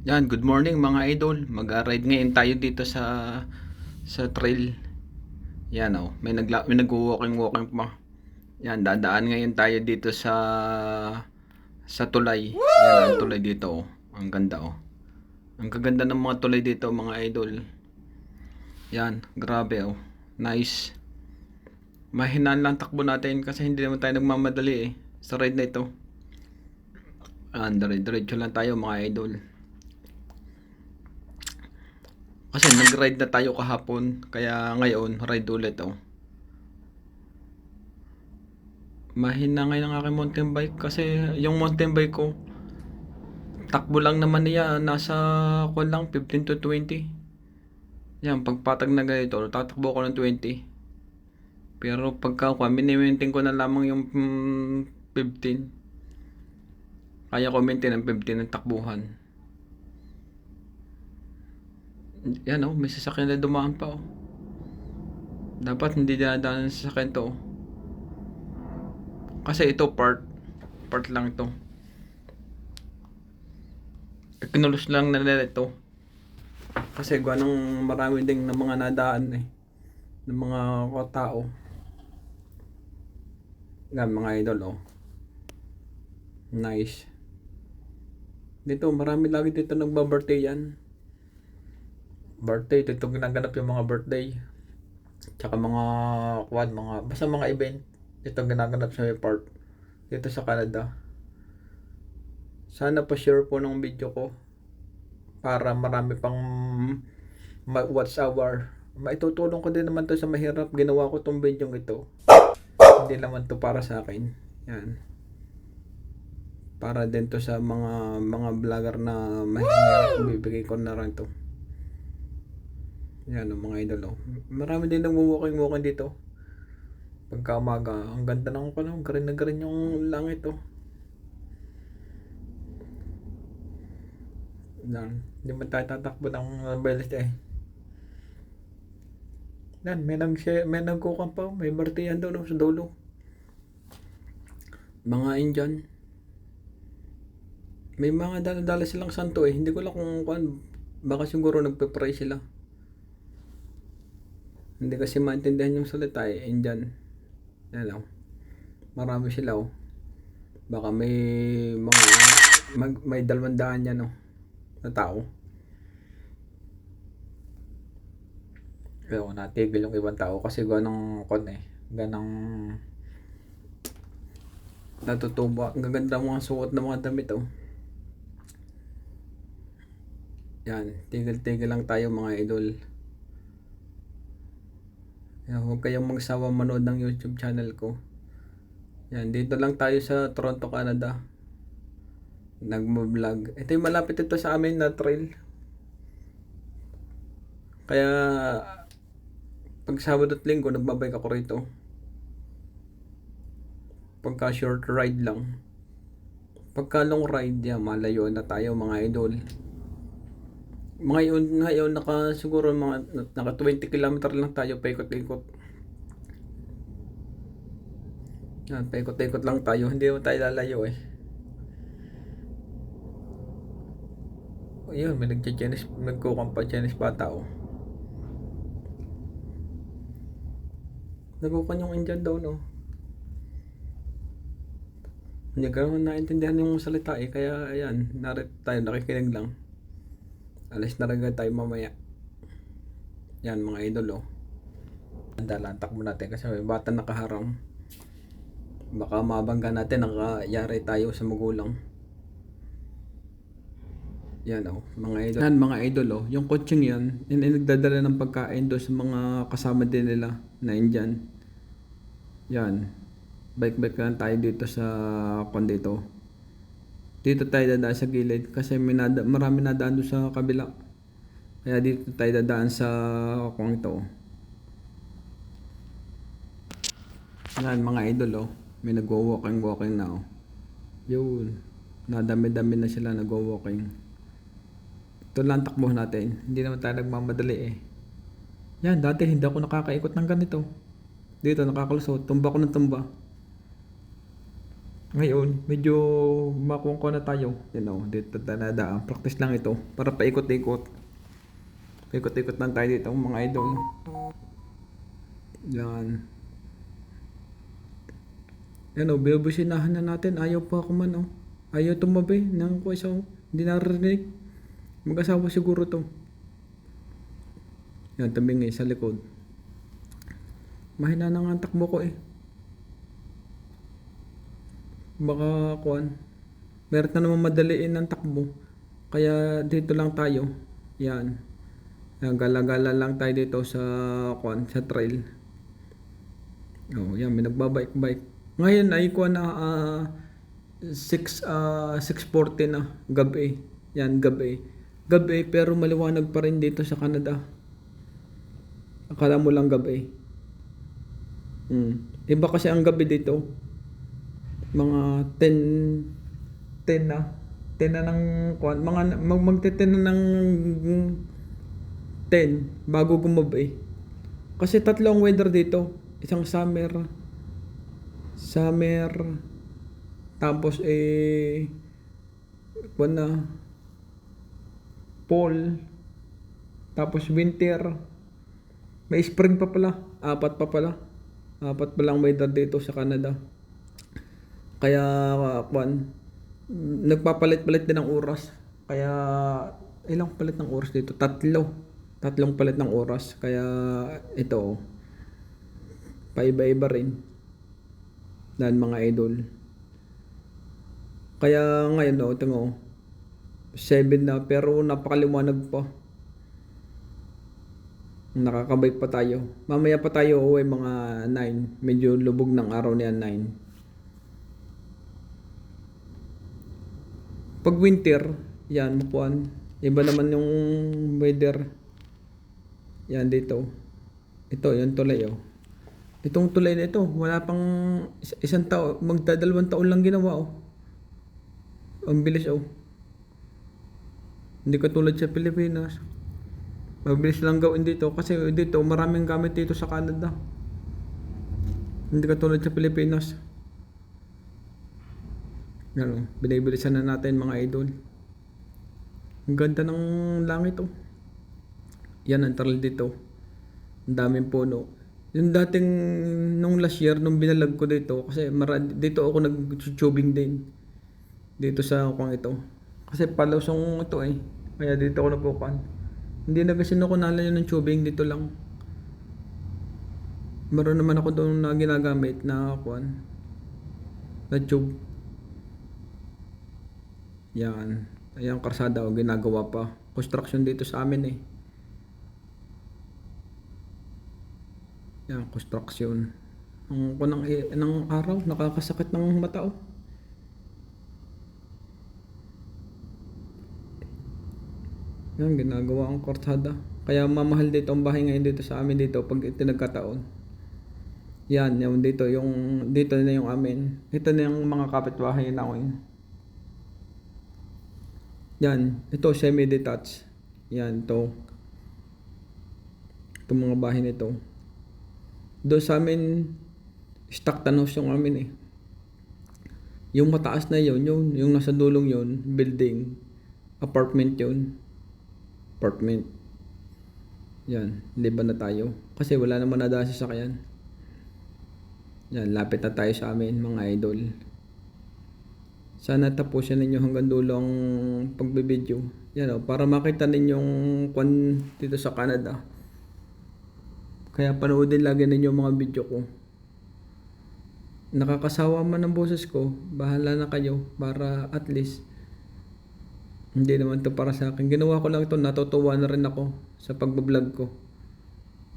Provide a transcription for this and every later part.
Yan, good morning mga idol. Mag-ride ngayon tayo dito sa trail. Yan oh, may nag-walking pa. Yan, dadaan ngayon tayo dito sa tulay. Yan ang tulay dito oh. Ang ganda oh. Ang kaganda ng mga tulay dito mga idol. Yan, grabe oh. Nice. Mahinaan lang takbo natin kasi hindi naman tayo nagmamadali sa ride na ito. Diretso lang tayo mga idol. Kasi nag-ride na tayo kahapon, kaya ngayon ride ulit oh. Mahina ngayon ang aking mountain bike kasi yung mountain bike ko takbo lang naman niya nasa kung lang 15 to 20. Yan, pagpatag na ganito, tatakbo ko ng 20. Pero pagka mini-maintain ko na lamang yung 15. Kaya ko maintain ng 15 ng takbuhan. Yan oh, may sasakyan na dumaan pa oh. Dapat hindi dadaan sa sasakyan to oh. Kasi ito part lang ito. Kinulos lang na nila ito. Kasi gawa ng marami ding na mga nadaan ng mga tao. Yan mga idol oh. Nice. Dito marami lagi dito nagba-birthday yan. Birthday, dito ginaganap yung mga birthday. Tsaka mga basta mga event. Dito ginaganap sa may part. Dito sa Canada. Sana pa-share po ng video ko para marami pang watch hour. Maitutulong ko din naman to sa mahirap. Ginawa ko tong video ito. Hindi naman to para sa akin. Yan. Para din to sa mga vlogger na mahirap. Bibigay ko na rin to. Yan o mga idol oh. Marami din nag-walking dito. Pagka umaga, ang ganda ng garin na garin yung langit oh. Yan. Hindi man tayo tatakbo ng bilis Yan, may nagkukan pa, may martiyan doon sa dulo. Mga Indian. May mga dala silang santo hindi ko lang kung baka siguro nagpe-pray sila. Hindi kasi maintindihan yung salita Indian. Yan lang. Marami sila oh. Baka may may 200 yan oh. Na tao. Pero natigil yung ibang tao kasi ganang ganang natutuwa. Ang gaganda mga suot ng mga damit oh. Yan, tigil-tigil lang tayo mga idol. Yan, huwag kayong magsawa manood ng YouTube channel ko. Yan, dito lang tayo sa Toronto, Canada. Nagmo-vlog. Ito yung malapit ito sa amin na trail. Kaya pag Sabado at Linggo nagbabike ako rito. Pagka short ride lang. Pagka long ride, yan, malayo na tayo mga idol. Ngayon siguro naka 20 km lang tayo paikot-ikot. Yan, paikot-ikot lang tayo, hindi mo tayo lalayo Ayun, may nagkukampa Chinese bata oh. Nagukan yung Indian daw no. Hindi ko naintindihan yung salita kaya ayan, tayo nakikinig lang. Alis na rin tayo mamaya. Yan mga idol oh. Dalantak mo natin kasi may bata nakaharang. Baka mabangga natin, nakayari tayo sa magulang. Yan oh, mga idol. Yan mga idol oh, yung coaching yan, nagdadala ng pagkain doon sa mga kasama din nila na Indian. Yan. Bike lang tayo dito sa dito. Dito tayo dadaan sa gilid kasi marami nadaan doon sa kabila. Kaya dito tayo dadaan sa ito. Yan mga idol oh. May nagwo-walking na oh. Yun. Nadami-dami na sila nagwo-walking. Ito lang takbo natin. Hindi naman tayo nagmamadali Yan, dati hindi ako nakakaikot ng ganito. Dito nakakalusot. Tumba ko ng tumba. Ngayon, medyo makuha na tayo. Dito tanadaan. Practice lang ito. Para paikot-ikot. Paikot-ikot lang tayo dito mga idol. Yan. Binubusinahan na natin. Ayaw pa ako man Ayaw tumabi ng kuwesa Hindi narinig. Mag-asawa siguro to. Yan, tabingay sa likod. Mahina na nga ang takbo ko Baka meron na naman madaliin ang takbo. Kaya dito lang tayo. Yan. Gala-gala lang tayo dito sa sa trail. Yan, may nagbabike-bike. Ngayon ay 6:40 na gabi. Yan, gabi. Gabi pero maliwanag pa rin dito sa Canada. Akala mo lang gabi. Iba kasi ang gabi dito. Mga 10 na. 10 na ng magte-10 na ng 10 bago gumabi. Kasi tatlo ang weather dito. Isang summer, tapos fall, tapos winter, may spring pa pala, apat pa lang weather dito sa Canada. Kaya nagpapalit-palit din ng oras. Kaya ilang palit ng oras dito? Tatlong palit ng oras. Kaya ito paiba-iba rin. Dahil mga idol. Kaya ngayon ito 7 na pero napakaliwanag pa. Nakakabike pa tayo. Mamaya pa tayo uwi mga 9. Medyo lubog ng araw niya 9. Pag winter, yan, iba naman yung weather. Yan dito. Ito, yung tulay Itong tulay na ito, wala pang isang taon, magdadalawang taon lang ginawa Ang bilis Hindi katulad sa Pilipinas. Mabilis lang gawin dito kasi dito maraming gamit dito sa Canada. Hindi katulad sa Pilipinas. Binibilisan na natin mga idol. Ang ganda ng langit Yan ang trail dito. Ang daming puno. Yung dating nung last year nung binalag ko dito kasi dito ako nag-tubing din. Dito sa ito. Kasi palusong ito Kaya dito ako nagkukuhan. Hindi na kasi nakunalan ng tubing dito lang. Meron naman ako doon na ginagamit na na tube. Yan. Ayan, karsada ginagawa pa. Construction dito sa amin Yan, construction. Ang ng araw, nakakasakit ng mata Yan, ginagawa ang karsada. Kaya mamahal dito ang bahay ngayon dito sa amin dito pag ito nagkataon. Yan, yung dito na yung amin. Ito na yung mga kapitbahay namin. Yan, ito semi-detached. Yan, ito. Itong mga bahay nito. Doon sa amin, stockton house yung amin Yung mataas na yun, yung nasa dulong yun, building. Apartment yun. Apartment. Yan, liban na tayo. Kasi wala naman na dahil sasakyan. Yan, lapit na tayo sa amin, mga idol. Sana tapusin ninyo hanggang dulo ang pagbibideo. Yan para makita ninyong dito sa Canada. Kaya panoodin lagi ninyo mga video ko. Nakakasawa man ang boses ko, bahala na kayo para at least hindi naman to para sa akin. Ginawa ko lang ito, natutuwa na rin ako sa pagbablog ko.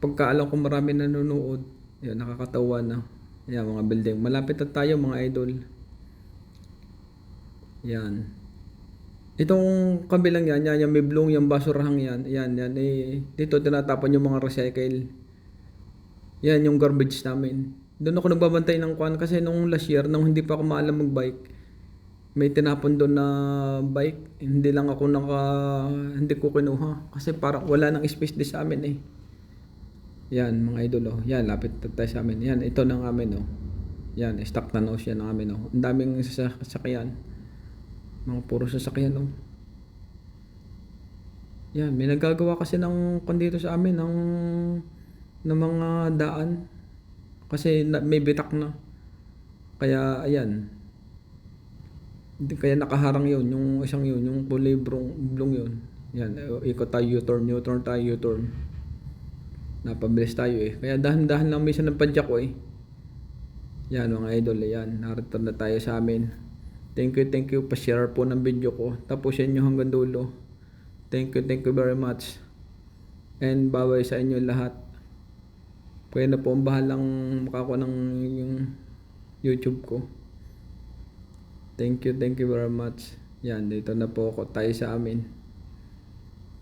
Pagka alam ko marami nanonood, yan, nakakatawa na. Yan, mga building. Malapit na tayo mga idol. Yan. Itong kabilang yan may blong yung basurahang yan. Yan. Dito tinatapon yung mga recycle. Yan yung garbage namin. Doon ako nagbabantay ng kasi nung last year, nung hindi pa ako maalam magbike, may tinapon doon na bike. Hindi ko kinuha. Kasi parang wala nang space din sa amin Yan, mga idol Yan, lapit tayo sa amin. Yan, ito ng amin Yan, stock na nose yan namin, oh. Ang daming sasakyan. Mga puro sasakyan, oh. Yan, may nagagawa kasi ng dito sa amin ng mga daan. Kasi may bitak na. Kaya ayan. Kaya nakaharang yun, yung isang yun, yung kulay blong yun. Yan, ikot tayo U-turn tayo U-turn. Napabilis tayo eh. Kaya dahan-dahan lang minsan ng padyak ko eh. Yan mga idol, yan. Narito na tayo sa amin. Thank you. Pa-share po ng video ko. Tapusin nyo hanggang dulo. Thank you very much. And baway sa inyo lahat. Kaya na po ang bahalang makakuha ng yung YouTube ko. Thank you very much. Yan, dito na po ako tayo sa amin.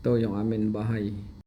Ito yung amin bahay.